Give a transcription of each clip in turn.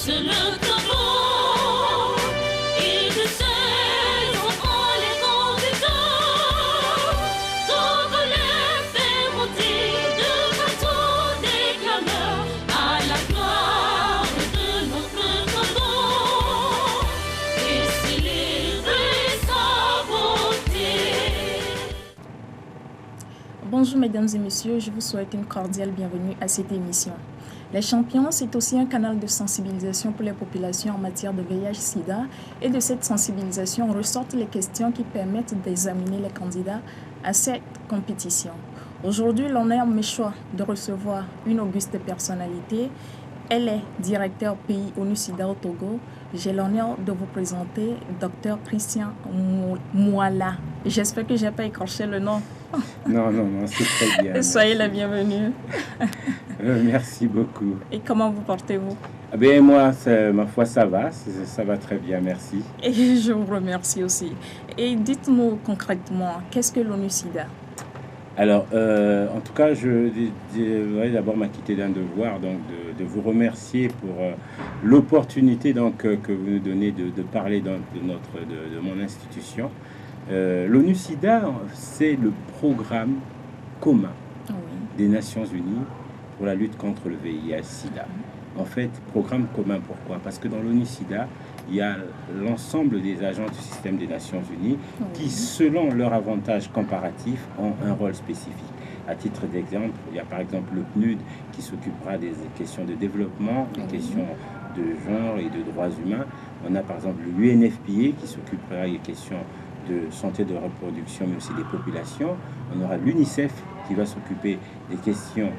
c'est le tableau. Il décède en les candidats. Donc les fait monter de partout des clameurs à la gloire de notre tableau. Et célébrer sa beauté. Bonjour mesdames et messieurs, je vous souhaite une cordiale bienvenue à cette émission. Les Champions, c'est aussi un canal de sensibilisation pour les populations en matière de VIH-Sida et de cette sensibilisation ressortent les questions qui permettent d'examiner les candidats à cette compétition. Aujourd'hui, l'honneur m'échoit de recevoir une auguste personnalité. Elle est directeur pays ONU-Sida au Togo. J'ai l'honneur de vous présenter Dr Christian Mouala. J'espère que je n'ai pas écorché le nom. Non, c'est très bien. Soyez la bienvenue. Merci beaucoup. Et comment vous portez-vous? Moi, ma foi, ça va très bien, merci. Et je vous remercie aussi. Et dites-nous concrètement, qu'est-ce que l'ONU-Sida? Alors, en tout cas, je voudrais d'abord m'acquitter d'un devoir, donc de vous remercier pour l'opportunité que vous nous donnez de parler de mon institution. L'ONU-Sida, c'est le programme commun des Nations Unies pour la lutte contre le VIH-Sida. En fait, programme commun, pourquoi? Parce que dans l'ONU-Sida, il y a l'ensemble des agents du système des Nations Unies qui, selon leur avantage comparatif, ont un rôle spécifique. À titre d'exemple, il y a par exemple le PNUD qui s'occupera des questions de développement, des questions de genre et de droits humains. On a par exemple l'UNFPA qui s'occupera des questions de santé de reproduction, mais aussi des populations. On aura l'UNICEF qui va s'occuper des questions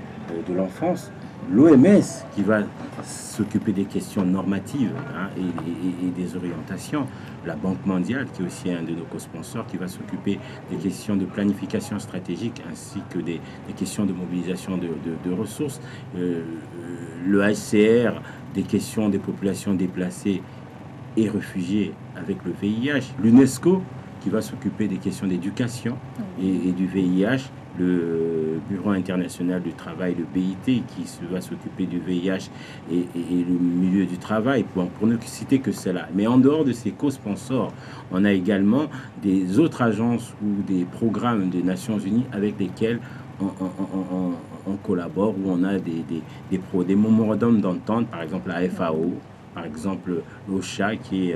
de l'enfance, l'OMS qui va s'occuper des questions normatives et des orientations, la Banque mondiale qui est aussi un de nos co-sponsors qui va s'occuper des questions de planification stratégique ainsi que des questions de mobilisation de ressources, le HCR des questions des populations déplacées et réfugiés avec le VIH, l'UNESCO qui va s'occuper des questions d'éducation et du VIH, le Bureau international du travail, le BIT, qui va s'occuper du VIH et le milieu du travail, pour ne citer que cela. Mais en dehors de ces co-sponsors, on a également des autres agences ou des programmes des Nations Unies avec lesquels on collabore, où on a des mémorandums d'entente, par exemple la FAO, par exemple l'OCHA qui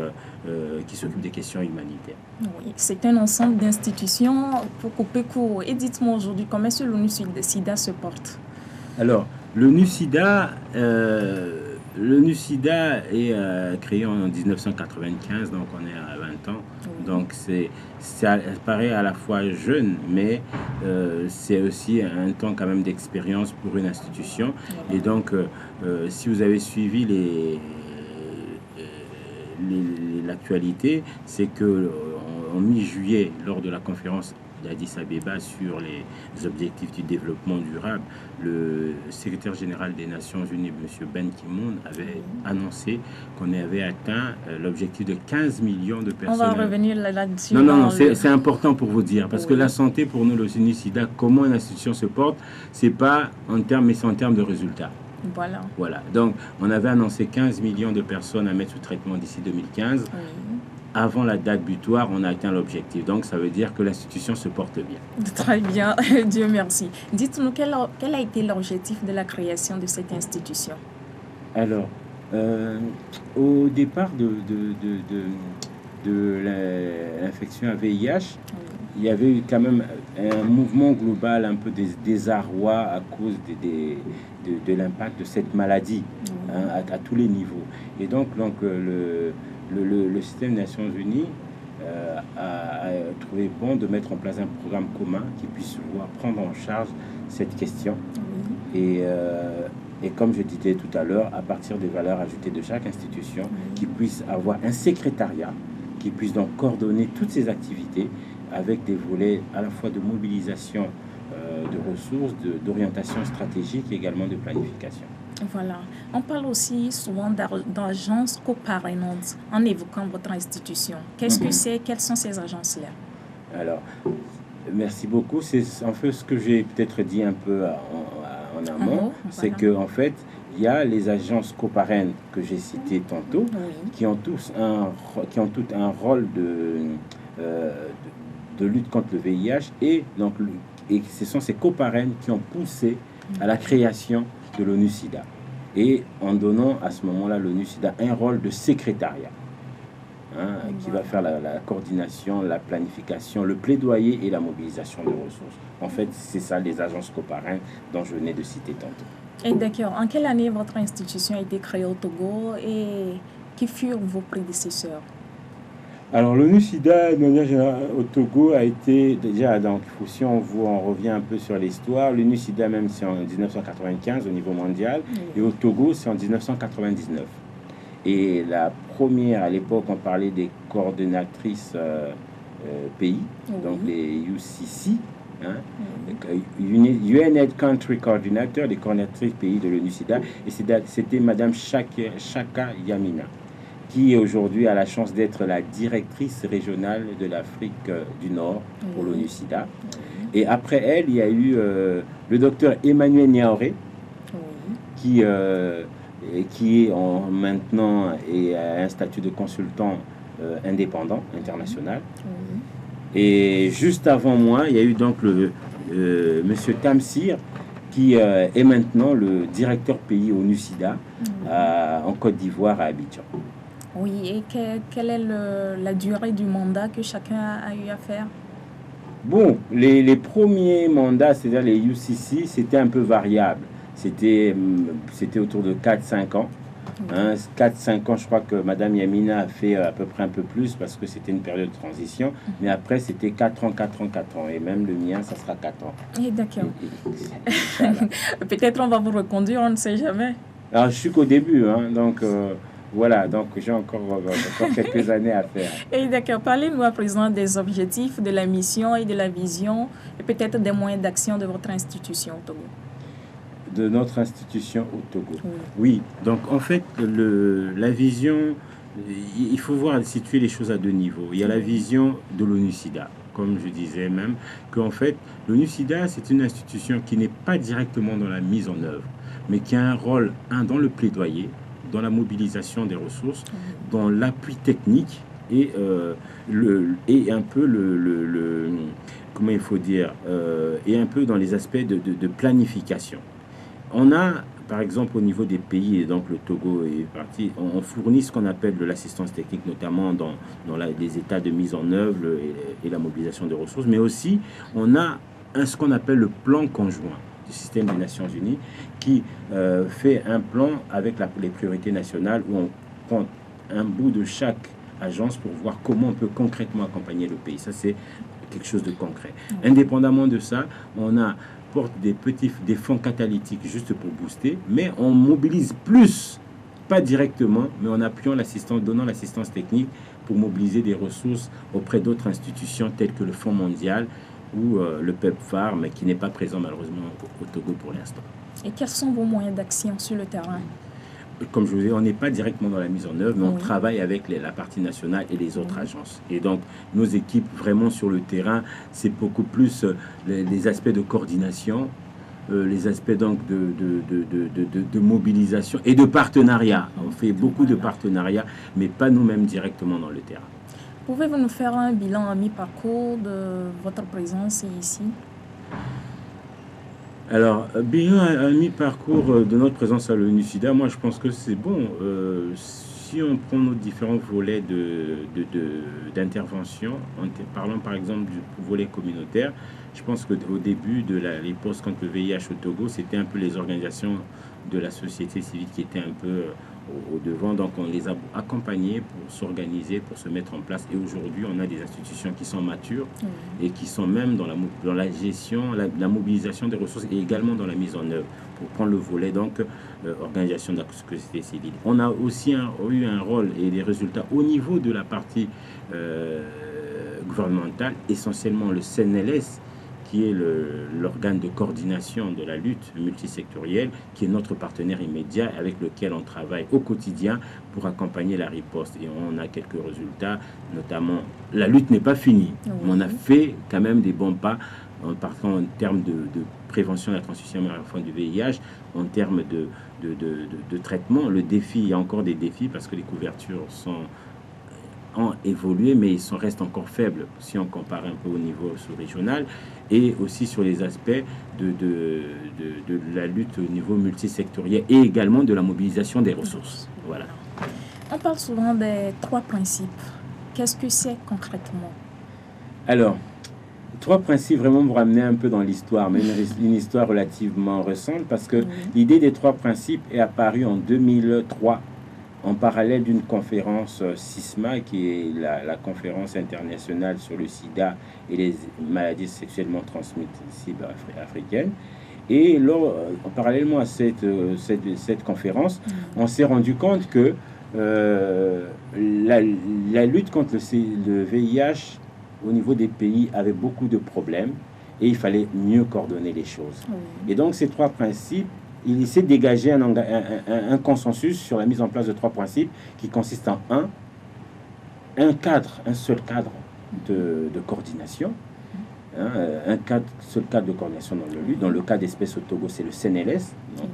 s'occupe des questions humanitaires. Oui, c'est un ensemble d'institutions pour couper court. Et dites-moi aujourd'hui, comment est-ce que l'ONU-Sida se porte? Alors, l'ONU-Sida est créé en 1995, donc on est à 20 ans. Donc ça paraît à la fois jeune, mais c'est aussi un temps quand même d'expérience pour une institution. Et donc, si vous avez suivi l'actualité, c'est que en mi-juillet, lors de la conférence d'Addis Abeba sur les objectifs du développement durable, le secrétaire général des Nations Unies, M. Ban Ki-moon, avait annoncé qu'on avait atteint l'objectif de 15 millions de personnes. On va revenir là-dessus. Non, c'est important pour vous dire, parce que la santé pour nous, l'ONU-Sida, comment une institution se porte, c'est pas en termes, mais c'est en termes de résultats. Voilà. Donc, on avait annoncé 15 millions de personnes à mettre sous traitement d'ici 2015. Avant la date butoir, on a atteint l'objectif. Donc, ça veut dire que l'institution se porte bien. Très bien, Dieu merci. Dites-nous, quel a été l'objectif de la création de cette institution? Alors, au départ de l'infection à VIH, il y avait eu quand même un mouvement global, un peu de désarroi à cause de l'impact de cette maladie à tous les niveaux. Et donc le système des Nations Unies a trouvé bon de mettre en place un programme commun qui puisse prendre en charge cette question. Et comme je disais tout à l'heure, à partir des valeurs ajoutées de chaque institution, qui puisse avoir un secrétariat, qui puisse donc coordonner toutes ces activités avec des volets à la fois de mobilisation de ressources, d'orientation stratégique et également de planification. Voilà. On parle aussi souvent d'agences coparrainantes en évoquant votre institution. Qu'est-ce que c'est? Quelles sont ces agences-là? Alors, merci beaucoup. C'est en fait ce que j'ai peut-être dit un peu en amont. C'est qu'en fait, il y a les agences coparraines que j'ai citées tantôt, Oui. qui ont toutes un rôle euh, de lutte contre le VIH, et donc et ce sont ces coparraines qui ont poussé à la création de l'ONU-SIDA, et en donnant à ce moment-là l'ONU-SIDA un rôle de secrétariat, qui va faire la coordination, la planification, le plaidoyer et la mobilisation de ressources. En fait, c'est ça les agences coparraines dont je venais de citer tantôt. Et d'accord, en quelle année votre institution a été créée au Togo et qui furent vos prédécesseurs? Alors l'ONU-SIDA, de manière générale, au Togo a été déjà, donc si on revient un peu sur l'histoire, l'ONU-SIDA même c'est en 1995 au niveau mondial, et au Togo c'est en 1999. Et la première, à l'époque on parlait des coordonnatrices pays, donc les UCC, UN Country Coordinator, les coordinatrices pays de l'ONU-SIDA, et c'était Madame Chaka Yamina, qui aujourd'hui a la chance d'être la directrice régionale de l'Afrique du Nord pour l'ONU-SIDA. Et après elle, il y a eu le docteur Emmanuel Niaoré, qui est maintenant a un statut de consultant indépendant, international. Et juste avant moi, il y a eu donc monsieur Tamsir, qui est maintenant le directeur pays ONU-SIDA en Côte d'Ivoire, à Abidjan. Oui, et quelle est la durée du mandat que chacun a eu à faire? Bon, les premiers mandats, c'est-à-dire les UCC, c'était un peu variable. C'était autour de 4-5 ans. 4-5 ans, je crois que Madame Yamina a fait à peu près un peu plus parce que c'était une période de transition. Mais après, c'était 4 ans. Et même le mien, ça sera 4 ans. Et d'accord. Peut-être on va vous reconduire, on ne sait jamais. Alors, je suis qu'au début, donc... voilà, donc j'ai encore quelques années à faire. Et d'accord, parlez-nous à présent des objectifs, de la mission et de la vision, et peut-être des moyens d'action de votre institution au Togo. De notre institution au Togo. Oui, donc en fait, la vision, il faut situer les choses à deux niveaux. Il y a la vision de l'ONU-SIDA, comme je disais même, qu'en fait, l'ONU-SIDA, c'est une institution qui n'est pas directement dans la mise en œuvre, mais qui a un rôle, dans le plaidoyer, dans la mobilisation des ressources, dans l'appui technique et un peu comment il faut dire, et un peu dans les aspects de planification. On a, par exemple, au niveau des pays, et donc le Togo est parti, on fournit ce qu'on appelle de l'assistance technique, notamment dans les états de mise en œuvre et la mobilisation des ressources, mais aussi on a ce qu'on appelle le plan conjoint du système des Nations Unies, qui fait un plan avec les priorités nationales, où on prend un bout de chaque agence pour voir comment on peut concrètement accompagner le pays. Ça, c'est quelque chose de concret. Indépendamment de ça, on porte des fonds catalytiques juste pour booster, mais on mobilise plus, pas directement, mais en appuyant donnant l'assistance technique pour mobiliser des ressources auprès d'autres institutions telles que le Fonds mondial ou le PEPFAR, mais qui n'est pas présent malheureusement au Togo pour l'instant. Et quels sont vos moyens d'action sur le terrain? Comme je vous dis, on n'est pas directement dans la mise en œuvre, mais on travaille avec la partie nationale et les autres agences. Et donc, nos équipes, vraiment sur le terrain, c'est beaucoup plus les aspects de coordination, les aspects donc de mobilisation et de partenariat. On fait beaucoup de partenariats, mais pas nous-mêmes directement dans le terrain. Pouvez-vous nous faire un bilan à mi-parcours de votre présence ici? Alors, bilan à mi-parcours de notre présence à l'ONU-SIDA, moi je pense que c'est bon. Si on prend nos différents volets d'intervention, en parlant par exemple du volet communautaire, je pense qu'au début de les postes contre le VIH au Togo, c'était un peu les organisations de la société civile qui étaient un peu au devant. Donc on les a accompagnés pour s'organiser, pour se mettre en place. Et aujourd'hui, on a des institutions qui sont matures et qui sont même dans la gestion, la mobilisation des ressources et également dans la mise en œuvre. Pour prendre le volet, donc, organisation de la société civile. On a aussi eu un rôle et des résultats au niveau de la partie gouvernementale, essentiellement le CNLS, qui est l'organe de coordination de la lutte multisectorielle, qui est notre partenaire immédiat avec lequel on travaille au quotidien pour accompagner la riposte. Et on a quelques résultats, notamment, la lutte n'est pas finie, mais on a fait quand même des bons pas en partant en termes de prévention de la transmission mère-enfant du VIH, en termes de traitement. Le défi, il y a encore des défis parce que les couvertures ont évolué, mais restent encore faibles si on compare un peu au niveau sous-régional, et aussi sur les aspects de la lutte au niveau multisectoriel et également de la mobilisation des ressources. Voilà. On parle souvent des 3 principes. Qu'est-ce que c'est concrètement? Alors, 3 principes, vraiment vous ramener un peu dans l'histoire, mais une histoire relativement récente, parce que l'idée des 3 principes est apparue en 2003 en parallèle d'une conférence SISMA, qui est la conférence internationale sur le sida et les maladies sexuellement transmissibles africaines. Et parallèlement à cette conférence, on s'est rendu compte que la lutte contre le VIH au niveau des pays avait beaucoup de problèmes et il fallait mieux coordonner les choses. Et donc ces 3 principes, il essaie de dégager un consensus sur la mise en place de 3 principes qui consistent en un seul cadre de coordination, seul cadre de coordination dans le lutte. Dans le cas d'espèce au Togo, c'est le CNLS, donc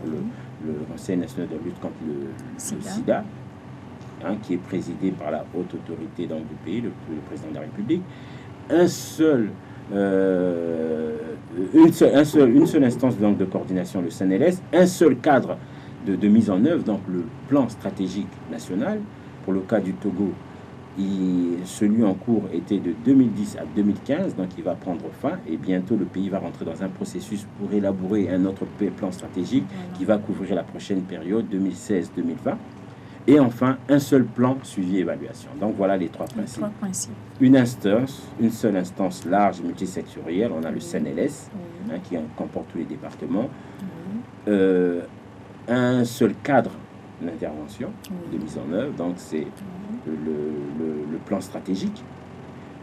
le Conseil national de lutte contre le sida, qui est présidé par la haute autorité donc, du pays, le président de la République. Une seule instance donc, de coordination, le CNLS, un seul cadre de mise en œuvre, donc le plan stratégique national. Pour le cas du Togo, celui en cours était de 2010 à 2015, donc il va prendre fin et bientôt le pays va rentrer dans un processus pour élaborer un autre plan stratégique qui va couvrir la prochaine période 2016-2020. Et enfin, un seul plan suivi-évaluation. Donc voilà les 3 principes. Une seule instance large multisectorielle, on a le CNLS, qui comporte tous les départements. Un seul cadre d'intervention, de mise en œuvre, donc c'est le plan stratégique.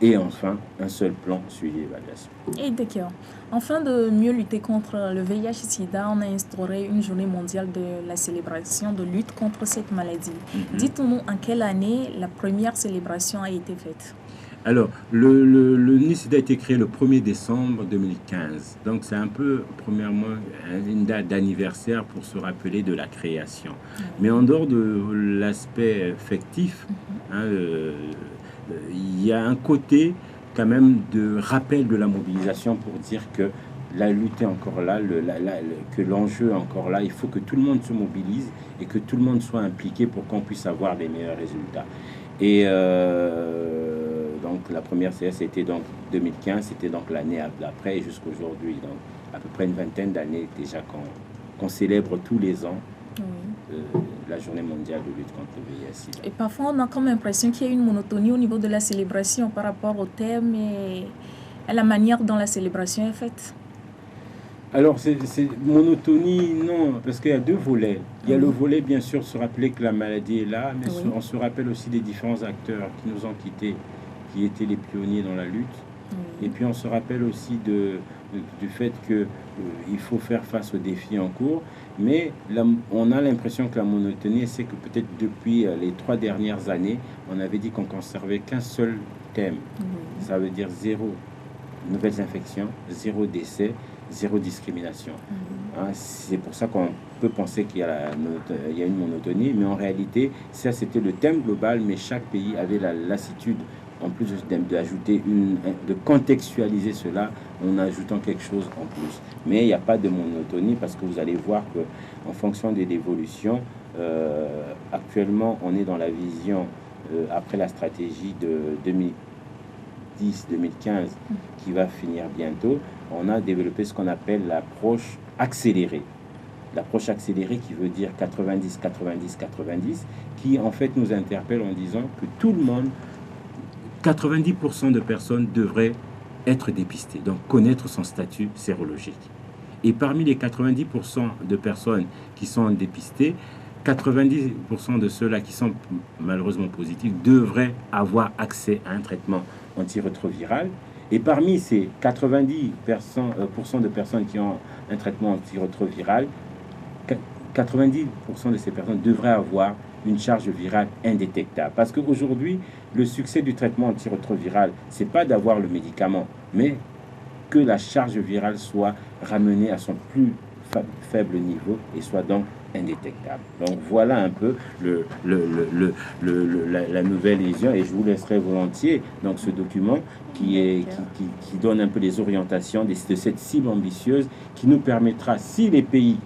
Et enfin, un seul plan suivi-évaluation. Et d'accord. Afin de mieux lutter contre le VIH-Sida, on a instauré une journée mondiale de la célébration de lutte contre cette maladie. Dites-nous en quelle année la première célébration a été faite? Alors, le NISIDA a été créé le 1er décembre 2015. Donc, c'est un peu, premièrement, une date d'anniversaire pour se rappeler de la création. Mais en dehors de l'aspect affectif, il y a un côté quand même de rappel de la mobilisation pour dire que la lutte est encore là, que l'enjeu est encore là. Il faut que tout le monde se mobilise et que tout le monde soit impliqué pour qu'on puisse avoir des meilleurs résultats. Et donc la première CS c'était donc 2015, c'était donc l'année d'après et jusqu'aujourd'hui. Donc à peu près une vingtaine d'années déjà qu'on célèbre tous les ans. La journée mondiale de lutte contre le VIH. Et parfois, on a comme l'impression qu'il y a une monotonie au niveau de la célébration par rapport au thème et à la manière dont la célébration est faite. Alors, c'est monotonie, non, parce qu'il y a 2 volets. Il y a le volet, bien sûr, se rappeler que la maladie est là, mais on se rappelle aussi des différents acteurs qui nous ont quittés, qui étaient les pionniers dans la lutte. Et puis, on se rappelle aussi du fait qu'il faut faire face aux défis en cours. Mais on a l'impression que la monotonie, c'est que peut-être depuis les 3 dernières années, on avait dit qu'on conservait qu'un seul thème. Ça veut dire 0 nouvelles infections, 0 décès, 0 discrimination. C'est pour ça qu'on peut penser qu'il y a une monotonie, mais en réalité, ça c'était le thème global, mais chaque pays avait la lassitude, en plus d'ajouter, de contextualiser cela en ajoutant quelque chose en plus. Mais il n'y a pas de monotonie parce que vous allez voir qu'en fonction de l'évolution, actuellement, on est dans la vision, après la stratégie de 2010-2015 qui va finir bientôt, on a développé ce qu'on appelle l'approche accélérée. L'approche accélérée qui veut dire 90-90-90, qui en fait nous interpelle en disant que tout le monde, 90% de personnes devraient être dépistées, donc connaître son statut sérologique. Et parmi les 90% de personnes qui sont dépistées, 90% de ceux-là qui sont malheureusement positifs devraient avoir accès à un traitement antirétroviral. Et parmi ces 90% de personnes qui ont un traitement antirétroviral, 90% de ces personnes devraient avoir une charge virale indétectable. Parce qu'aujourd'hui, le succès du traitement antirétroviral, ce n'est pas d'avoir le médicament, mais que la charge virale soit ramenée à son plus faible niveau et soit donc indétectable. Donc voilà un peu la nouvelle vision, et je vous laisserai volontiers donc ce document qui donne un peu les orientations de cette cible ambitieuse qui nous permettra, si les pays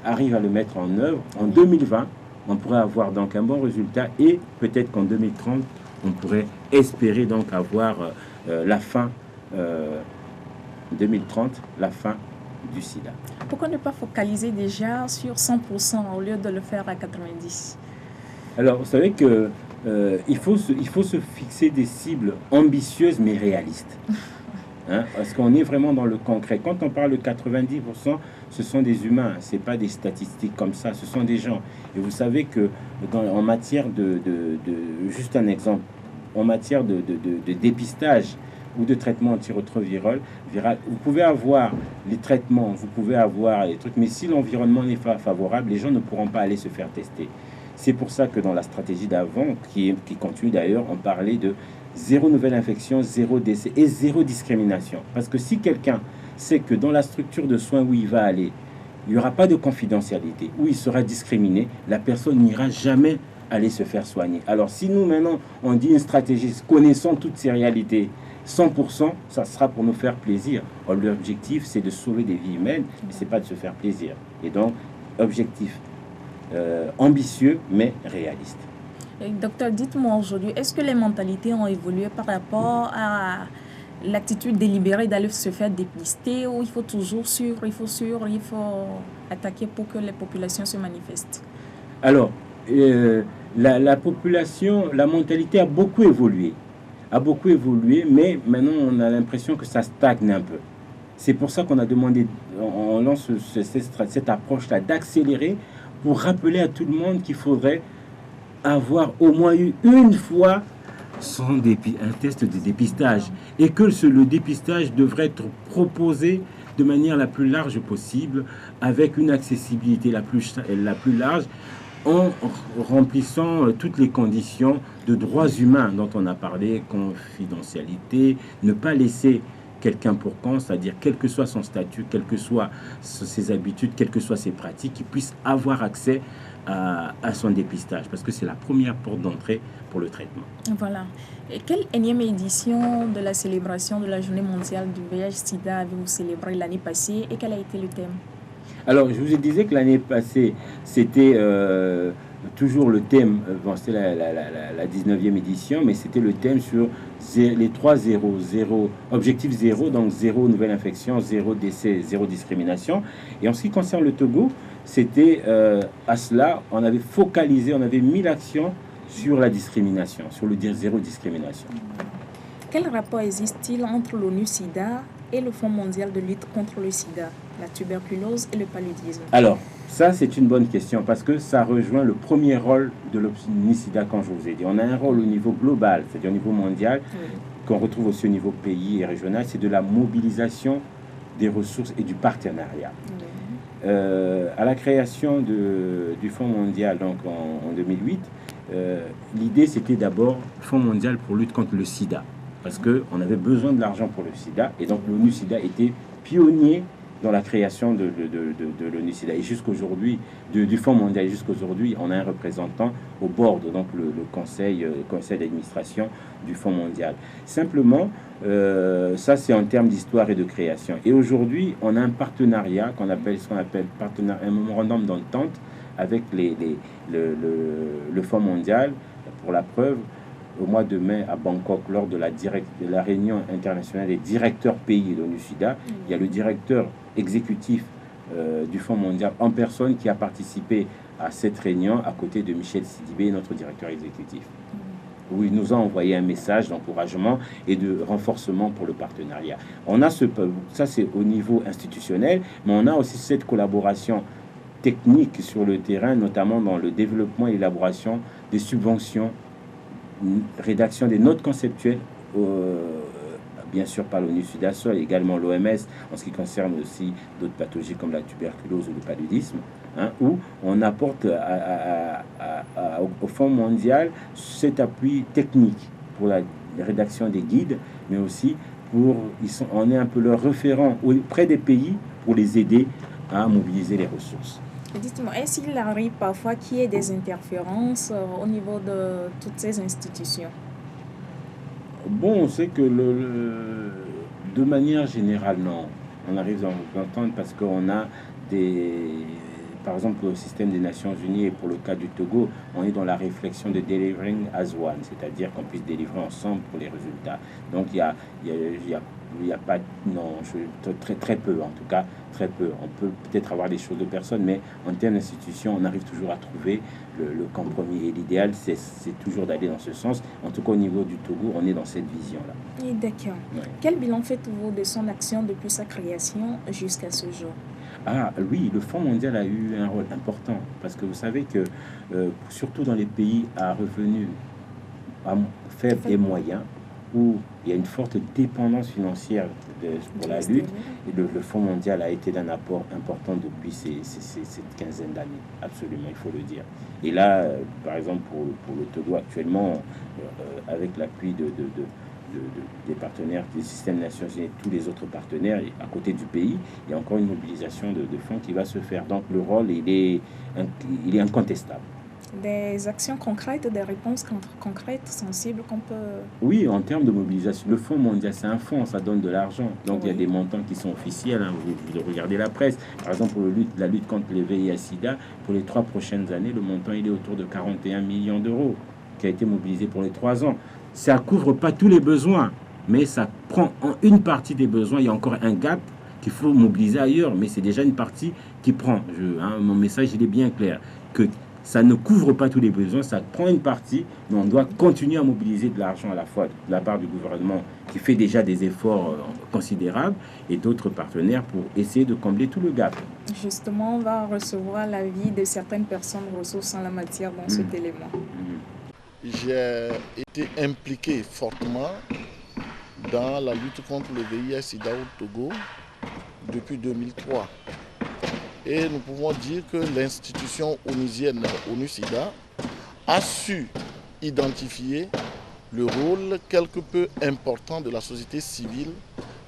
arrivent à le mettre en œuvre, en 2020, on pourrait avoir donc un bon résultat, et peut-être qu'en 2030, on pourrait espérer donc avoir la fin, 2030, la fin du sida. Pourquoi ne pas focaliser déjà sur 100% au lieu de le faire à 90%? Alors, vous savez que il faut se fixer des cibles ambitieuses mais réalistes. Hein, parce qu'on est vraiment dans le concret. Quand on parle de 90%, ce sont des humains, ce n'est pas des statistiques comme ça, ce sont des gens. Et vous savez que en matière juste un exemple, en matière de dépistage ou de traitement antirétroviral, vous pouvez avoir les traitements, vous pouvez avoir les trucs, mais si l'environnement n'est pas favorable, les gens ne pourront pas aller se faire tester. C'est pour ça que dans la stratégie d'avant, qui continue d'ailleurs, on parlait de 0 nouvelle infection, 0 décès et 0 discrimination. Parce que si quelqu'un sait que dans la structure de soins où il va aller, il n'y aura pas de confidentialité, où il sera discriminé, la personne n'ira jamais aller se faire soigner. Alors si nous maintenant on dit une stratégie, connaissant toutes ces réalités, 100%, ça sera pour nous faire plaisir. L'objectif, c'est de sauver des vies humaines, mais ce n'est pas de se faire plaisir. Et donc, objectif ambitieux, mais réaliste. Docteur, dites-moi aujourd'hui, est-ce que les mentalités ont évolué par rapport à l'attitude délibérée d'aller se faire dépister, ou il faut toujours il faut attaquer pour que les populations se manifestent? Alors, la population, la mentalité a beaucoup évolué, mais maintenant on a l'impression que ça stagne un peu. C'est pour ça qu'on a demandé, on lance cette approche-là d'accélérer pour rappeler à tout le monde qu'il faudrait avoir au moins eu une fois un test de dépistage, et que le dépistage devrait être proposé de manière la plus large possible, avec une accessibilité la plus large, en remplissant toutes les conditions de droits humains dont on a parlé, confidentialité, ne pas laisser quelqu'un pour compte, c'est-à-dire quel que soit son statut, quelles que soient ses habitudes, quelles que soient ses pratiques, qu'il puisse avoir accès à son dépistage, parce que c'est la première porte d'entrée pour le traitement. Voilà. Et quelle énième édition de la célébration de la Journée mondiale du VIH/SIDA avez-vous célébré l'année passée, et quel a été le thème? Alors, je vous ai dit que l'année passée, c'était toujours le thème, bon, c'était la 19e édition, mais c'était le thème sur les 3 zéros, objectif 0, donc 0 nouvelle infection, 0 décès, 0 discrimination. Et en ce qui concerne le Togo, c'était à cela, on avait focalisé, on avait mis l'action sur la discrimination, sur le 0 discrimination. Quel rapport existe-t-il entre l'ONU-SIDA et le Fonds mondial de lutte contre le sida, la tuberculose et le paludisme? Alors, ça, c'est une bonne question, parce que ça rejoint le premier rôle de l'ONU-SIDA, quand je vous ai dit. On a un rôle au niveau global, c'est-à-dire au niveau mondial, qu'on retrouve aussi au niveau pays et régional, c'est de la mobilisation des ressources et du partenariat. À la création du Fonds mondial, donc en 2008, l'idée, c'était d'abord Fonds mondial pour lutte contre le sida, parce qu'on avait besoin de l'argent pour le sida, et donc l'ONU-SIDA était pionnier dans la création de l'ONU-SIDA. Et jusqu'aujourd'hui, du Fonds mondial, jusqu'aujourd'hui, on a un représentant au board, donc le conseil d'administration du Fonds mondial. Simplement, ça c'est en termes d'histoire et de création. Et aujourd'hui, on a un partenariat qu'on appelle un mémorandum d'entente avec le Fonds mondial. Pour la preuve, au mois de mai à Bangkok, lors de la réunion internationale des directeurs pays de l'ONU-SIDA, il y a le directeur exécutif du Fonds mondial en personne qui a participé à cette réunion à côté de Michel Sidibé, notre directeur exécutif, où il nous a envoyé un message d'encouragement et de renforcement pour le partenariat. On a ça c'est au niveau institutionnel, mais on a aussi cette collaboration technique sur le terrain, notamment dans le développement et l'élaboration des subventions, rédaction des notes conceptuelles, bien sûr par l'ONU-SIDA seul, également l'OMS en ce qui concerne aussi d'autres pathologies comme la tuberculose ou le paludisme, où on apporte au Fonds mondial cet appui technique pour la rédaction des guides, mais aussi on est un peu leur référent auprès des pays pour les aider à mobiliser les ressources. Dites-moi, est-ce qu'il arrive parfois qu'il y ait des interférences au niveau de toutes ces institutions? Bon, on sait que de manière générale, non. On arrive à l'entendre parce qu'on a par exemple, le système des Nations Unies, et pour le cas du Togo, on est dans la réflexion de delivering as one, c'est-à-dire qu'on puisse délivrer ensemble pour les résultats. Donc, il y a pas, non, très, très peu, en tout cas, très peu. On peut peut-être avoir des choses de personnes, mais en termes d'institutions, on arrive toujours à trouver le compromis. Et l'idéal, c'est toujours d'aller dans ce sens. En tout cas, au niveau du Togo, on est dans cette vision-là. D'accord. Ouais. Quel bilan faites-vous de son action depuis sa création jusqu'à ce jour? Ah oui, le Fonds mondial a eu un rôle important parce que vous savez que surtout dans les pays à revenus faibles et moyens, où il y a une forte dépendance financière pour la lutte, et le Fonds mondial a été d'un apport important depuis cette quinzaine d'années, absolument, il faut le dire. Et là, par exemple, pour le Togo actuellement, avec l'appui des partenaires des systèmes Nations Unies, tous les autres partenaires, et à côté du pays, il y a encore une mobilisation de fonds qui va se faire. Donc le rôle, il est incontestable. Des actions concrètes, des réponses concrètes, sensibles qu'on peut... Oui, en termes de mobilisation, le Fonds mondial, c'est un fonds, ça donne de l'argent. Donc oui. Il y a des montants qui sont officiels, hein, vous regardez la presse. Par exemple, pour la lutte contre le VIH-Sida, pour les 3 prochaines années, le montant il est autour de 41 millions d'euros qui a été mobilisé pour les 3 ans. Ça ne couvre pas tous les besoins, mais ça prend en une partie des besoins. Il y a encore un gap qu'il faut mobiliser ailleurs, mais c'est déjà une partie qui prend. Mon message, il est bien clair, que ça ne couvre pas tous les besoins, ça prend une partie, mais on doit continuer à mobiliser de l'argent à la fois de la part du gouvernement qui fait déjà des efforts considérables et d'autres partenaires pour essayer de combler tout le gap. Justement, on va recevoir l'avis de certaines personnes ressources en la matière dans cet élément. J'ai été impliqué fortement dans la lutte contre le VIH-Sida au Togo depuis 2003. Et nous pouvons dire que l'institution onusienne ONU-SIDA a su identifier le rôle quelque peu important de la société civile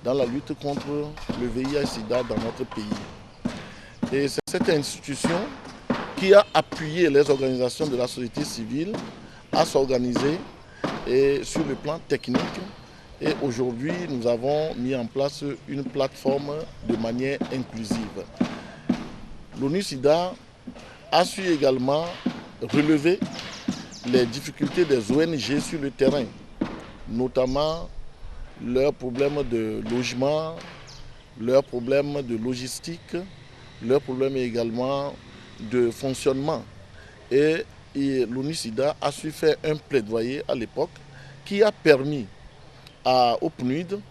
dans la lutte contre le VIH-Sida dans notre pays. Et c'est cette institution qui a appuyé les organisations de la société civile à s'organiser sur le plan technique. Et aujourd'hui, nous avons mis en place une plateforme de manière inclusive. L'ONU-SIDA a su également relever les difficultés des ONG sur le terrain, notamment leurs problèmes de logement, leurs problèmes de logistique, leurs problèmes également de fonctionnement. Et l'ONU-SIDA a su faire un plaidoyer à l'époque qui a permis au PNUD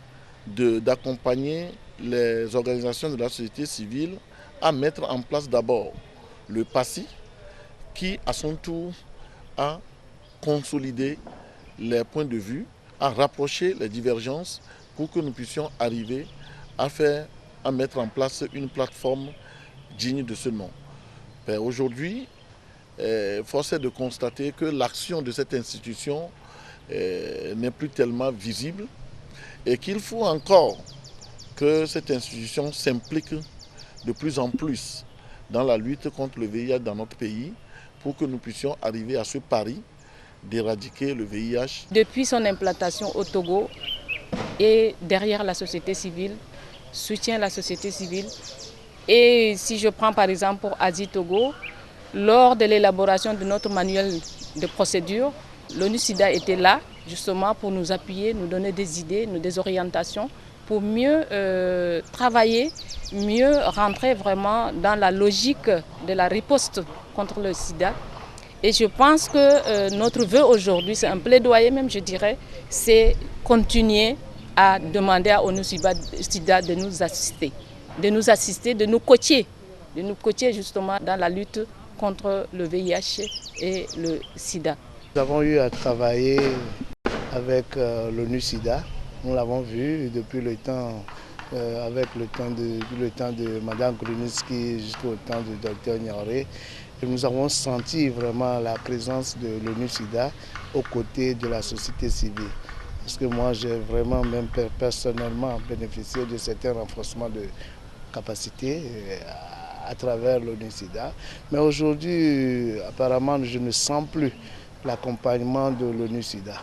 d'accompagner les organisations de la société civile à mettre en place d'abord le PACI qui à son tour a consolidé les points de vue, a rapproché les divergences pour que nous puissions arriver à mettre en place une plateforme digne de ce nom. Aujourd'hui, force est de constater que l'action de cette institution n'est plus tellement visible et qu'il faut encore que cette institution s'implique de plus en plus dans la lutte contre le VIH dans notre pays pour que nous puissions arriver à ce pari d'éradiquer le VIH. Depuis son implantation au Togo et derrière la société civile, soutient la société civile. Et si je prends par exemple pour Asie Togo, lors de l'élaboration de notre manuel de procédure, l'ONU-SIDA était là justement pour nous appuyer, nous donner des idées, des orientations pour mieux travailler, mieux rentrer vraiment dans la logique de la riposte contre le sida. Et je pense que notre vœu aujourd'hui, c'est un plaidoyer même, je dirais, c'est continuer à demander à ONU-SIDA de nous assister, de nous coacher justement dans la lutte contre le VIH et le sida. Nous avons eu à travailler avec l'ONU-SIDA. Nous l'avons vu depuis le temps, avec le temps de Mme Grunitzky jusqu'au temps du Dr Nioré. Et nous avons senti vraiment la présence de l'ONU-SIDA aux côtés de la société civile. Parce que moi, j'ai vraiment même personnellement bénéficié de certains renforcements de capacité à travers l'ONU-SIDA. Mais aujourd'hui, apparemment, je ne sens plus l'accompagnement de l'ONU-SIDA.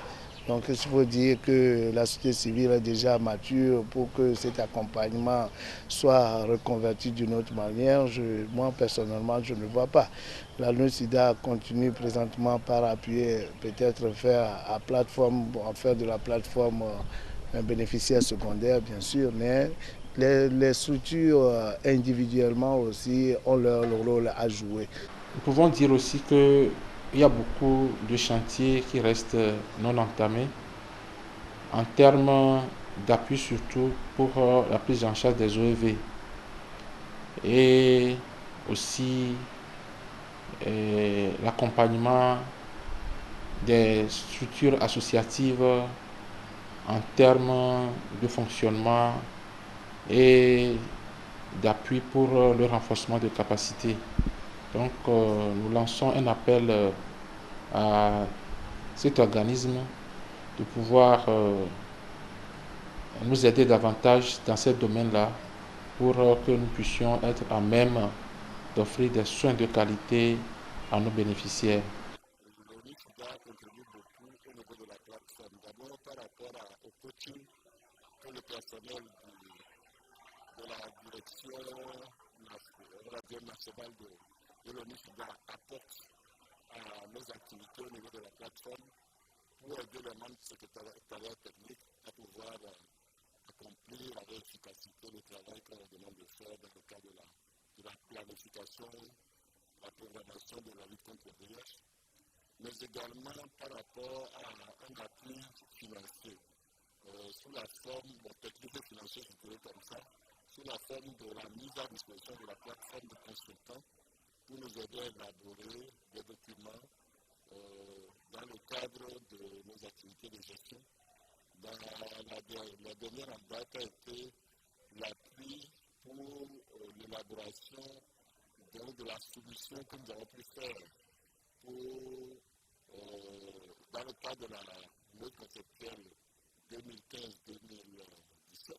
Donc il faut dire que la société civile est déjà mature pour que cet accompagnement soit reconverti d'une autre manière. Moi personnellement, je ne vois pas. La l'ONU-SIDA continue présentement par appuyer, peut-être faire de la plateforme un bénéficiaire secondaire bien sûr, mais les structures individuellement aussi ont leur rôle à jouer. Nous pouvons dire aussi qu'il y a beaucoup de chantiers qui restent non entamés en termes d'appui surtout pour la prise en charge des OEV et aussi l'accompagnement des structures associatives en termes de fonctionnement et d'appui pour le renforcement de capacités. Donc nous lançons un appel à cet organisme de pouvoir nous aider davantage dans ce domaine-là pour que nous puissions être à même d'offrir des soins de qualité à nos bénéficiaires. L'ONU-SIDA contribue beaucoup au niveau de la plateforme. D'abord par rapport au coaching que le personnel de la direction nationale de l'ONU-SIDA apporte à nos activités au niveau de la plateforme pour aider les membres du secrétariat technique à pouvoir accomplir avec efficacité le travail qu'on leur demande de faire dans le cadre de la planification, la programmation de la lutte contre le VIH, mais également par rapport à un appui financier sous la forme technique et financière, je dirais comme ça, sous la forme de la mise à disposition de la plateforme de consultants pour nous aider à élaborer des documents dans le cadre de nos activités de gestion. La dernière en date a été l'appui pour l'élaboration de la solution que nous avons pu faire dans le cadre de la lutte conceptuelle 2015-2017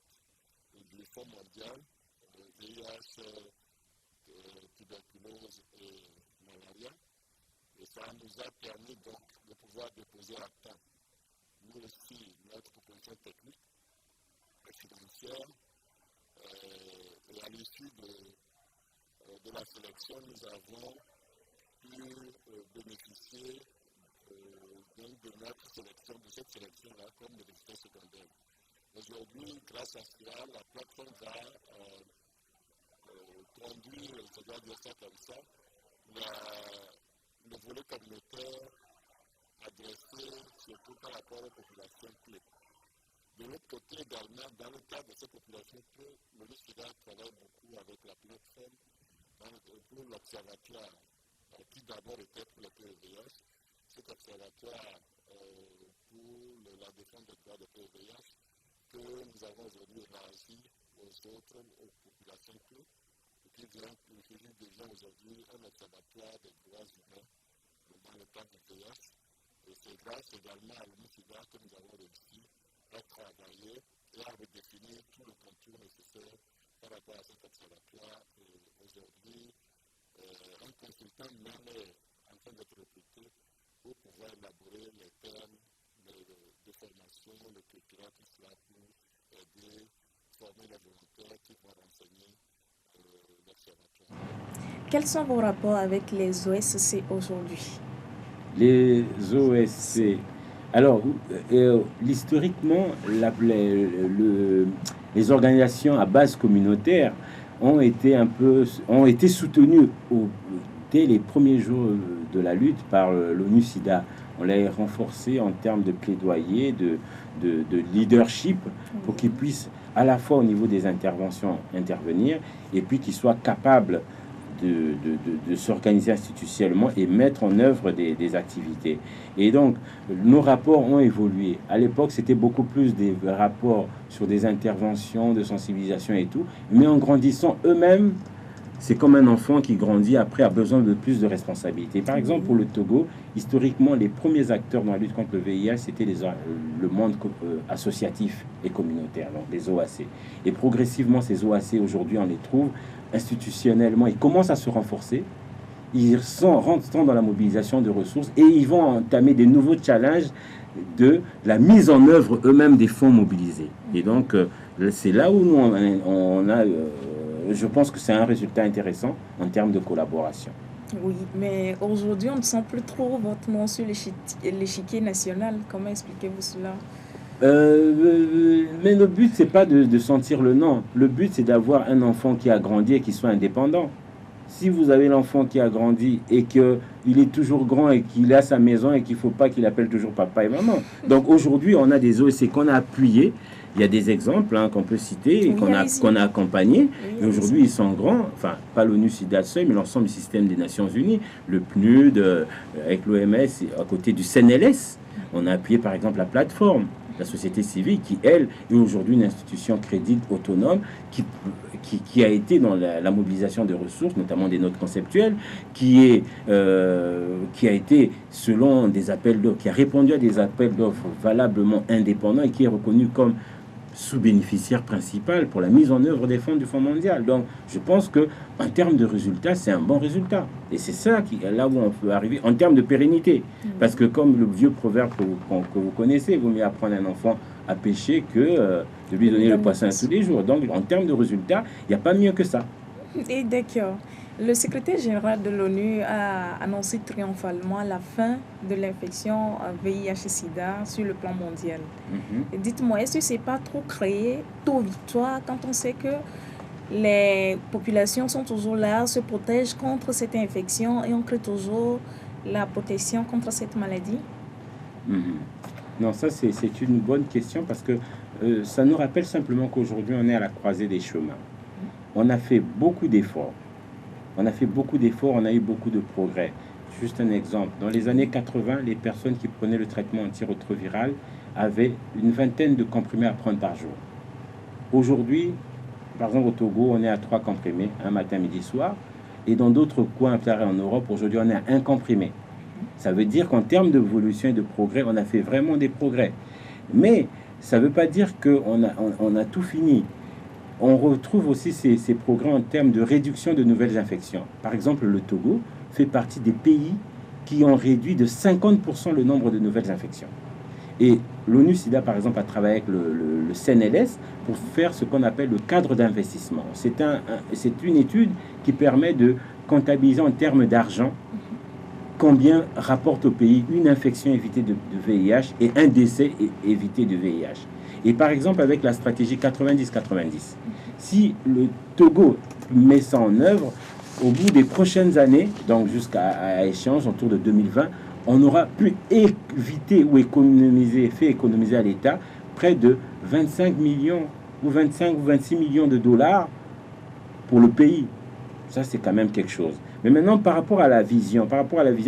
du Fonds mondial VIH, tuberculose et malaria. Et ça nous a permis donc de pouvoir déposer à temps, nous aussi, notre proposition technique et financière. Et à l'issue de la sélection, nous avons pu bénéficier de notre sélection, de cette sélection-là comme bénéficiaire secondaire. Aujourd'hui, grâce à cela, la plateforme va conduire, je dois dire ça comme ça, le volet communautaire adressé surtout par rapport aux populations clés. De l'autre côté également, dans le cadre de ces populations clés, le LUSIDA travaille beaucoup avec la plateforme pour l'observatoire, qui d'abord était pour le PEVH, cet observatoire pour la défense des droits de PEVH, que nous avons aujourd'hui élargi aux populations clés, qui devient aujourd'hui un observatoire des droits humains dans le cadre du VIH. Et c'est grâce également à l'UNICIDA que nous avons réussi à travailler et à redéfinir tout le contour nécessaire par rapport à cet observatoire. Et aujourd'hui, un consultant même est en train d'être recruté pour pouvoir élaborer les termes de formation, le curriculum, tout cela pour aider, former les volontaires qui vont renseigner l'observatoire. Quels sont vos rapports avec les OSC aujourd'hui? Les OSC. Alors, historiquement, les organisations à base communautaire ont été soutenues dès les premiers jours de la lutte par l'ONU-SIDA. On l'a renforcé en termes de plaidoyer, de leadership, pour qu'ils puissent à la fois au niveau des interventions intervenir et puis qu'ils soient capables de s'organiser institutionnellement et mettre en œuvre des activités. Et donc, nos rapports ont évolué. À l'époque, c'était beaucoup plus des rapports sur des interventions de sensibilisation et tout, mais en grandissant eux-mêmes, c'est comme un enfant qui grandit après a besoin de plus de responsabilités. Par exemple, pour le Togo, historiquement, les premiers acteurs dans la lutte contre le VIH, c'était le monde associatif et communautaire, donc les OAC. Et progressivement, ces OAC, aujourd'hui, on les trouve institutionnellement, ils commencent à se renforcer. Ils rentrent dans la mobilisation de ressources et ils vont entamer des nouveaux challenges de la mise en œuvre eux-mêmes des fonds mobilisés. Et donc, c'est là où nous, on a... je pense que c'est un résultat intéressant en termes de collaboration. Oui, mais aujourd'hui, on ne sent plus trop votre nom sur l'échiquier national. Comment expliquez-vous cela? Mais le but, c'est pas de sentir le nom. Le but, c'est d'avoir un enfant qui a grandi et qui soit indépendant. Si vous avez l'enfant qui a grandi et qu'il est toujours grand et qu'il a sa maison et qu'il ne faut pas qu'il appelle toujours papa et maman. Donc aujourd'hui, on a des OSC qu'on a appuyés. Il y a des exemples qu'on peut citer et qu'on a accompagnés. Et aujourd'hui, ils sont grands. Enfin, pas l'ONU-SIDA seul, mais l'ensemble du système des Nations Unies, le PNUD, avec l'OMS, à côté du CNLS. On a appuyé par exemple la plateforme, la société civile, qui, elle, est aujourd'hui une institution crédible, autonome, qui a été dans la mobilisation de ressources, notamment des notes conceptuelles, qui a été, selon des appels d'offres, qui a répondu à des appels d'offres valablement indépendants et qui est reconnu comme sous-bénéficiaire principal pour la mise en œuvre des fonds du Fonds mondial. Donc, je pense que en termes de résultats, c'est un bon résultat. Et c'est ça là où on peut arriver en termes de pérennité. Parce que comme le vieux proverbe que vous connaissez, il vaut mieux apprendre un enfant à pêcher que de lui donner le poisson tous les jours. Donc, en termes de résultats, il n'y a pas mieux que ça. Et d'accord. Le secrétaire général de l'ONU a annoncé triomphalement la fin de l'infection VIH-Sida sur le plan mondial. Dites-moi, est-ce que ce n'est pas trop créer tôt victoire quand on sait que les populations sont toujours là, se protègent contre cette infection et on crée toujours la protection contre cette maladie? Non, ça c'est une bonne question parce que ça nous rappelle simplement qu'aujourd'hui on est à la croisée des chemins. On a fait beaucoup d'efforts. On a fait beaucoup d'efforts, on a eu beaucoup de progrès. Juste un exemple. Dans les années 80, les personnes qui prenaient le traitement antirétroviral avaient une vingtaine de comprimés à prendre par jour. Aujourd'hui, par exemple au Togo, on est à 3 comprimés, un matin, midi, soir. Et dans d'autres coins en Europe, aujourd'hui, on est à 1 comprimé. Ça veut dire qu'en termes d'évolution et de progrès, on a fait vraiment des progrès. Mais ça ne veut pas dire qu'on a tout fini. On retrouve aussi ces progrès en termes de réduction de nouvelles infections. Par exemple, le Togo fait partie des pays qui ont réduit de 50% le nombre de nouvelles infections. Et l'ONU-SIDA, par exemple, a travaillé avec le CNLS pour faire ce qu'on appelle le cadre d'investissement. C'est une étude qui permet de comptabiliser en termes d'argent combien rapporte au pays une infection évitée de VIH et un décès évité de VIH. Et par exemple, avec la stratégie 90-90, si le Togo met ça en œuvre, au bout des prochaines années, donc jusqu'à échéance autour de 2020, on aura pu éviter ou fait économiser à l'État près de 25 millions ou 25 ou 26 millions de dollars pour le pays. Ça, c'est quand même quelque chose. Mais maintenant, par rapport à la vision,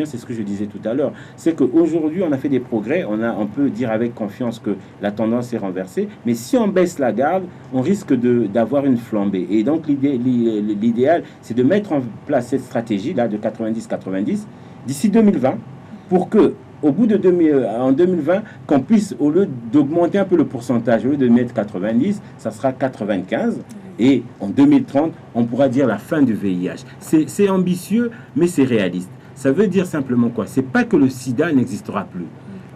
c'est ce que je disais tout à l'heure, c'est qu'aujourd'hui, on a fait des progrès, on peut dire avec confiance que la tendance est renversée, mais si on baisse la garde, on risque d'avoir une flambée. Et donc, l'idéal, c'est de mettre en place cette stratégie-là de 90-90 d'ici 2020 pour que, au bout de en 2020, qu'on puisse, au lieu d'augmenter un peu le pourcentage, au lieu de mettre 90, ça sera 95. Et en 2030, on pourra dire la fin du VIH. C'est ambitieux, mais c'est réaliste. Ça veut dire simplement quoi? C'est pas que le sida n'existera plus.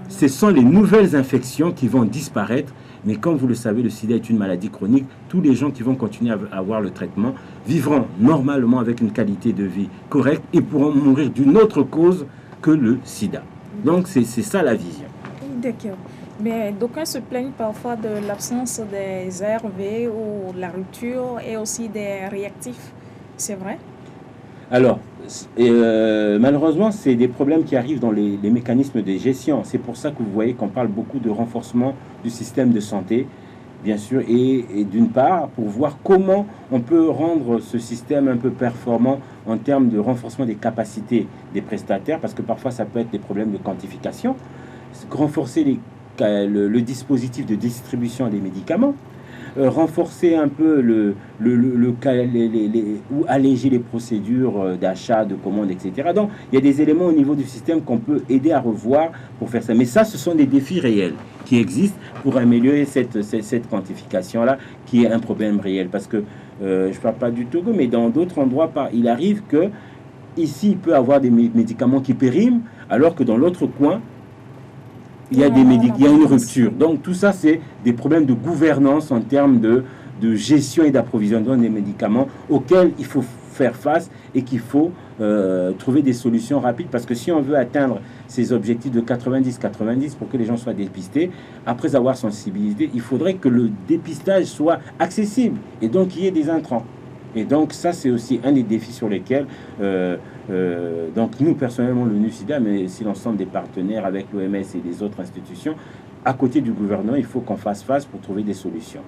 Ce sont les nouvelles infections qui vont disparaître. Mais comme vous le savez, le sida est une maladie chronique. Tous les gens qui vont continuer à avoir le traitement vivront normalement avec une qualité de vie correcte et pourront mourir d'une autre cause que le sida. Donc c'est ça la vision. D'accord. Mais d'aucuns se plaignent parfois de l'absence des ARV ou la rupture et aussi des réactifs. C'est vrai? Alors, malheureusement, c'est des problèmes qui arrivent dans les mécanismes de gestion. C'est pour ça que vous voyez qu'on parle beaucoup de renforcement du système de santé, bien sûr, et d'une part, pour voir comment on peut rendre ce système un peu performant en termes de renforcement des capacités des prestataires, parce que parfois, ça peut être des problèmes de quantification, renforcer le dispositif de distribution des médicaments, renforcer un peu ou alléger les procédures d'achat, de commande, etc. Donc, il y a des éléments au niveau du système qu'on peut aider à revoir pour faire ça. Mais ça, ce sont des défis réels qui existent pour améliorer cette quantification-là, qui est un problème réel. Parce que, je ne parle pas du Togo, mais dans d'autres endroits, il arrive que ici, il peut y avoir des médicaments qui périment, alors que dans l'autre coin, il y a une rupture. Donc tout ça, c'est des problèmes de gouvernance en termes de gestion et d'approvisionnement des médicaments auxquels il faut faire face et qu'il faut trouver des solutions rapides. Parce que si on veut atteindre ces objectifs de 90-90 pour que les gens soient dépistés, après avoir sensibilisé, il faudrait que le dépistage soit accessible et donc qu'il y ait des intrants. Et donc ça, c'est aussi un des défis sur lesquels donc nous personnellement le NUSIDA, mais aussi l'ensemble des partenaires avec l'OMS et les autres institutions, à côté du gouvernement, il faut qu'on fasse face pour trouver des solutions.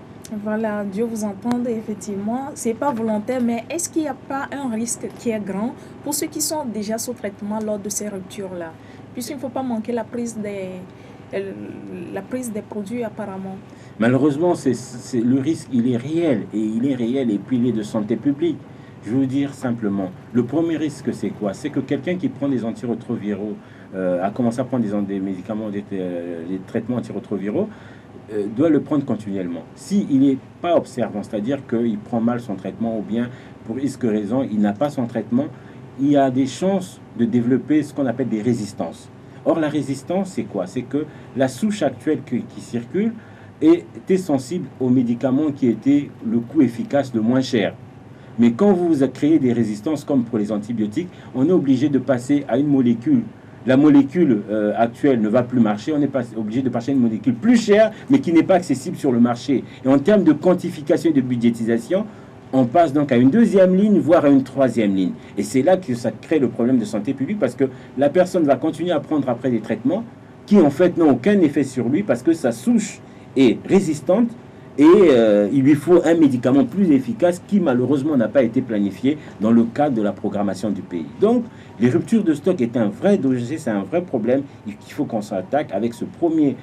Voilà, Dieu vous entende, effectivement, c'est pas volontaire, mais est-ce qu'il n'y a pas un risque qui est grand pour ceux qui sont déjà sous traitement lors de ces ruptures-là? Puisqu'il ne faut pas manquer la prise des produits apparemment. Malheureusement, le risque, il est réel, et puis il est de santé publique. Je veux dire simplement, le premier risque, c'est quoi? C'est que quelqu'un qui prend des antirétroviraux, a commencé à prendre des médicaments, des traitements antirétroviraux, doit le prendre continuellement. S'il n'est pas observant, c'est-à-dire qu'il prend mal son traitement ou bien pour X raison, il n'a pas son traitement, il y a des chances de développer ce qu'on appelle des résistances. Or, la résistance, c'est quoi? C'est que la souche actuelle qui circule était sensible aux médicaments qui étaient le coût efficace le moins cher. Mais quand vous créez des résistances comme pour les antibiotiques, on est obligé de passer à une molécule. La molécule actuelle ne va plus marcher, on est obligé de passer à une molécule plus chère, mais qui n'est pas accessible sur le marché. Et en termes de quantification et de budgétisation, on passe donc à une deuxième ligne, voire à une troisième ligne. Et c'est là que ça crée le problème de santé publique, parce que la personne va continuer à prendre après des traitements qui en fait n'ont aucun effet sur lui, parce que sa souche est résistante, et il lui faut un médicament plus efficace qui malheureusement n'a pas été planifié dans le cadre de la programmation du pays. Donc les ruptures de stock est un vrai dossier, c'est un vrai problème qu'il faut qu'on s'attaque avec ce premier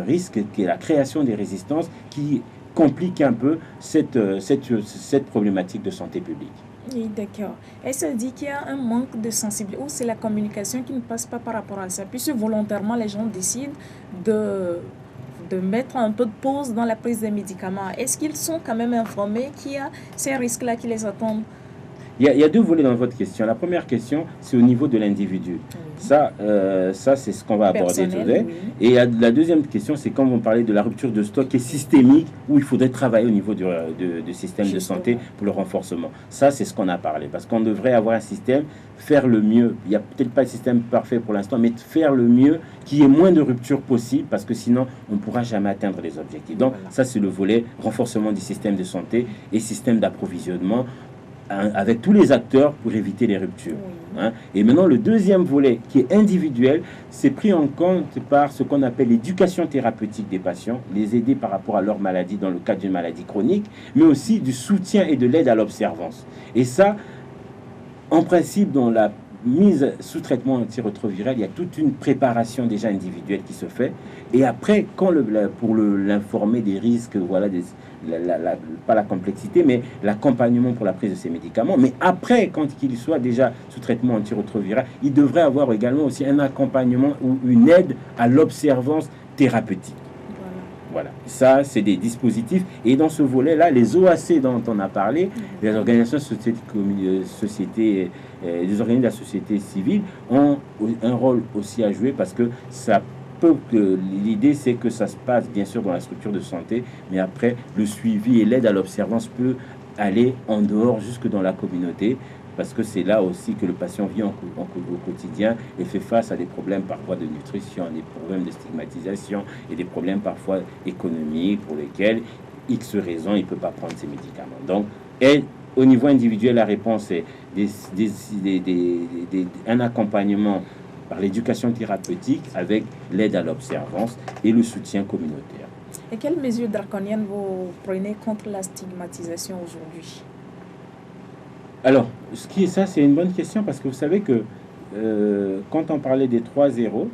risque qui est la création des résistances qui complique un peu cette problématique de santé publique. Oui, d'accord. Est-ce que ça dit qu'il y a un manque de sensibilité ou c'est la communication qui ne passe pas par rapport à ça? Puisque volontairement les gens décident de mettre un peu de pause dans la prise des médicaments. Est-ce qu'ils sont quand même informés qu'il y a ces risques-là qui les attendent? Il y a deux volets dans votre question. La première question, c'est au niveau de l'individu. Oui. Ça c'est ce qu'on va aborder today. Oui. Et la deuxième question, c'est quand on parlait de la rupture de stock qui est systémique, où il faudrait travailler au niveau du système Justement. De santé pour le renforcement. Ça, c'est ce qu'on a parlé. Parce qu'on devrait avoir un système, faire le mieux. Il n'y a peut-être pas de système parfait pour l'instant, mais faire le mieux, qu'il y ait moins de ruptures possibles, parce que sinon, on ne pourra jamais atteindre les objectifs. Donc, ça, c'est le volet renforcement du système de santé et système d'approvisionnement, avec tous les acteurs pour éviter les ruptures. Oui. Hein. Et maintenant, le deuxième volet, qui est individuel, c'est pris en compte par ce qu'on appelle l'éducation thérapeutique des patients, les aider par rapport à leur maladie dans le cadre d'une maladie chronique, mais aussi du soutien et de l'aide à l'observance. Et ça, en principe, dans la mise sous traitement antirétroviral, il y a toute une préparation déjà individuelle qui se fait. Et après, pour l'informer des risques, voilà, pas la complexité, mais l'accompagnement pour la prise de ces médicaments. Mais après, quand il soit déjà sous traitement antirétroviral, il devrait avoir également aussi un accompagnement ou une aide à l'observance thérapeutique. Voilà, ça c'est des dispositifs. Et dans ce volet-là, les OAC dont on a parlé, les organisations des organismes de la société civile ont un rôle aussi à jouer parce que ça peut, l'idée c'est que ça se passe bien sûr dans la structure de santé, mais après le suivi et l'aide à l'observance peut aller en dehors jusque dans la communauté. Parce que c'est là aussi que le patient vit au quotidien et fait face à des problèmes parfois de nutrition, des problèmes de stigmatisation et des problèmes parfois économiques pour lesquels X raisons il ne peut pas prendre ses médicaments. Donc, au niveau individuel, la réponse est un accompagnement par l'éducation thérapeutique avec l'aide à l'observance et le soutien communautaire. Et quelles mesures draconiennes vous prenez contre la stigmatisation aujourd'hui? Alors, c'est une bonne question parce que vous savez que quand on parlait des 3-0,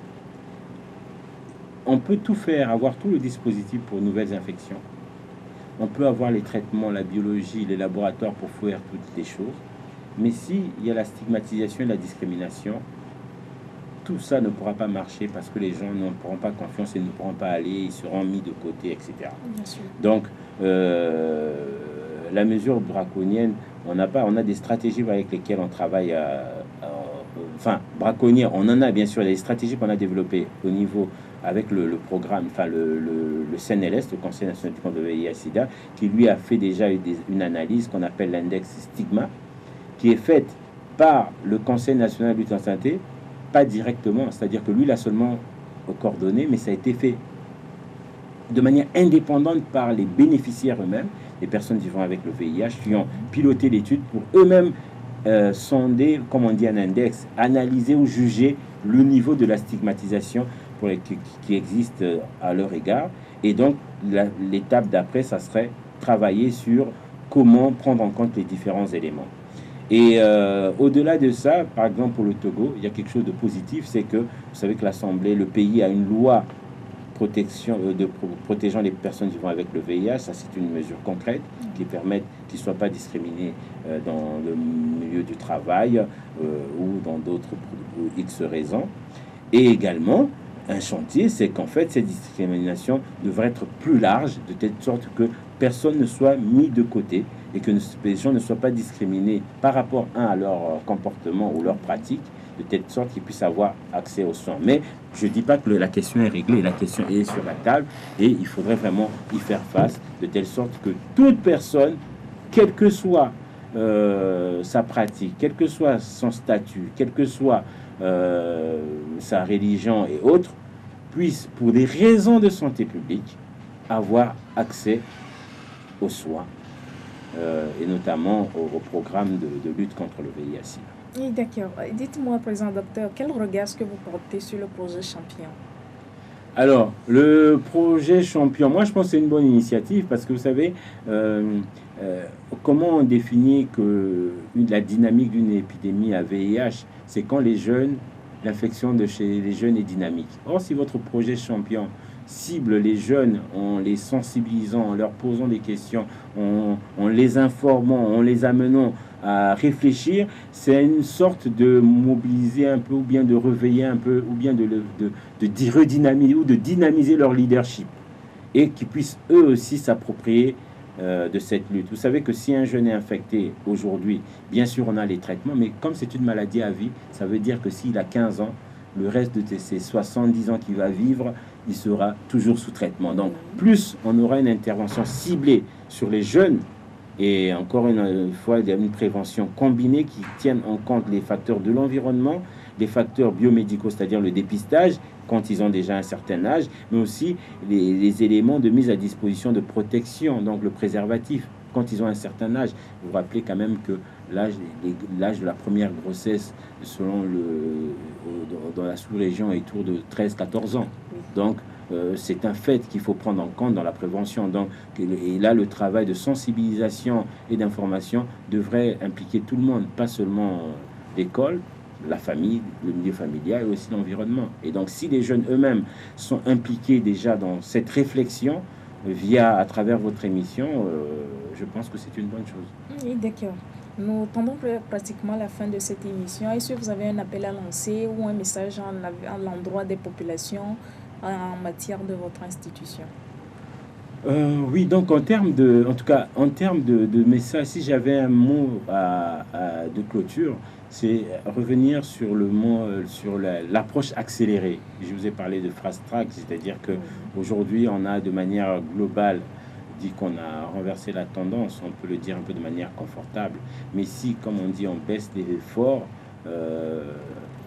on peut tout faire, avoir tout le dispositif pour nouvelles infections. on peut avoir les traitements, la biologie, les laboratoires pour faire toutes les choses. Mais s'il y a la stigmatisation et la discrimination, tout ça ne pourra pas marcher parce que les gens n'en pourront pas confiance, ils ne pourront pas aller, ils seront mis de côté, etc. Bien sûr. Donc, la mesure braconnienne, on a des stratégies avec lesquelles on travaille. Enfin, braconnière, on en a bien sûr des stratégies qu'on a développées au niveau avec le programme, enfin le CNLS, le Conseil national du contre le VIH/SIDA, qui lui a fait déjà une analyse qu'on appelle l'index stigma, qui est faite par le Conseil national de lutte en santé, pas directement, c'est-à-dire que lui, il a seulement coordonné, mais ça a été fait de manière indépendante par les bénéficiaires eux-mêmes, les personnes vivant avec le VIH, qui ont piloté l'étude pour eux-mêmes sonder, comme on dit, un index, analyser ou juger le niveau de la stigmatisation qui existe à leur égard. Et donc, l'étape d'après, ça serait travailler sur comment prendre en compte les différents éléments. Et au-delà de ça, par exemple pour le Togo, il y a quelque chose de positif, c'est que vous savez que l'Assemblée, le pays a une loi protégeant les personnes vivant avec le VIH. Ça, c'est une mesure concrète qui permet qu'ils ne soient pas discriminés dans le milieu du travail ou dans d'autres X raisons. Et également, un chantier, c'est qu'en fait, cette discrimination devrait être plus large, de telle sorte que personne ne soit mis de côté et que les gens ne soient pas discriminés par rapport à leur comportement ou leur pratique, de telle sorte qu'ils puissent avoir accès aux soins. Mais je ne dis pas que la question est réglée, la question est sur la table et il faudrait vraiment y faire face, de telle sorte que toute personne, quelle que soit sa pratique, quel que soit son statut, quelle que soit sa religion et autres, puisse, pour des raisons de santé publique, avoir accès aux soins, et notamment au programme de lutte contre le VIH/SIDA. Oui, d'accord. Dites-moi, président docteur, quel regard est-ce que vous portez sur le projet Champion? Alors, le projet Champion, moi je pense que c'est une bonne initiative parce que vous savez, comment on définit que la dynamique d'une épidémie à VIH, c'est quand les jeunes, l'infection de chez les jeunes est dynamique. Or, si votre projet Champion cible les jeunes en les sensibilisant, en leur posant des questions, en les informant, en les amenant à réfléchir, c'est une sorte de mobiliser un peu, ou bien de réveiller un peu, ou bien de redynamiser ou de dynamiser leur leadership et qu'ils puissent eux aussi s'approprier de cette lutte. Vous savez que si un jeune est infecté aujourd'hui, bien sûr on a les traitements, mais comme c'est une maladie à vie, ça veut dire que s'il a 15 ans, le reste de ses 70 ans qu'il va vivre, il sera toujours sous traitement. Donc plus on aura une intervention ciblée sur les jeunes, et encore une fois, il y a une prévention combinée qui tienne en compte les facteurs de l'environnement, les facteurs biomédicaux, c'est-à-dire le dépistage quand ils ont déjà un certain âge, mais aussi les éléments de mise à disposition de protection, donc le préservatif quand ils ont un certain âge. Vous vous rappelez quand même que l'âge de la première grossesse, selon dans la sous-région, est autour de 13-14 ans. Donc, c'est un fait qu'il faut prendre en compte dans la prévention. Donc, et là, le travail de sensibilisation et d'information devrait impliquer tout le monde, pas seulement l'école, la famille, le milieu familial et aussi l'environnement. Et donc, si les jeunes eux-mêmes sont impliqués déjà dans cette réflexion, à travers votre émission, je pense que c'est une bonne chose. Oui, d'accord. Nous tendons pratiquement à la fin de cette émission. Est-ce que vous avez un appel à lancer ou un message à l'endroit des populations en matière de votre institution? Oui, donc en termes de message, si j'avais un mot de clôture, c'est revenir sur le mot, sur l'approche accélérée. Je vous ai parlé de fast track, c'est-à-dire que aujourd'hui on a de manière globale dit qu'on a renversé la tendance, on peut le dire un peu de manière confortable, mais si, comme on dit, on baisse les efforts,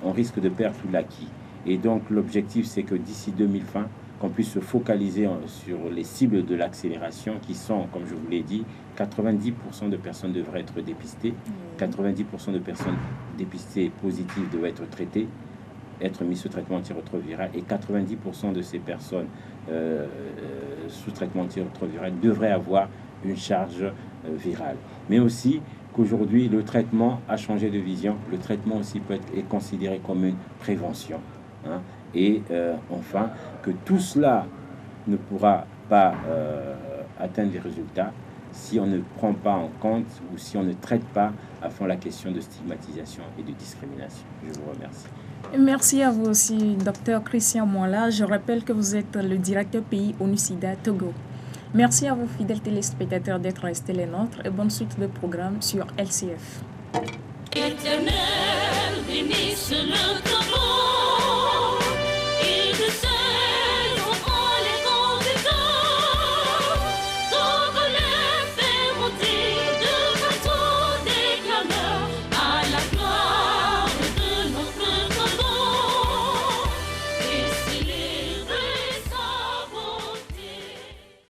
on risque de perdre tout l'acquis. Et donc l'objectif, c'est que d'ici 2020, qu'on puisse se focaliser sur les cibles de l'accélération qui sont, comme je vous l'ai dit, 90% de personnes devraient être dépistées, 90% de personnes dépistées positives devraient être traitées, être mises sous traitement antirétroviral, et 90% de ces personnes sous traitement antirétroviral devraient avoir une charge virale. Mais aussi qu'aujourd'hui, le traitement a changé de vision. Le traitement aussi est considéré comme une prévention. Hein. Et enfin, que tout cela ne pourra pas atteindre des résultats si on ne prend pas en compte ou si on ne traite pas à fond la question de stigmatisation et de discrimination. Je vous remercie. Merci à vous aussi, Dr Christian Moala. Je rappelle que vous êtes le directeur pays ONU-SIDA Togo. Merci à vous, fidèles téléspectateurs, d'être restés les nôtres et bonne suite de programme sur LCF. Éternel, bénisse le Togo.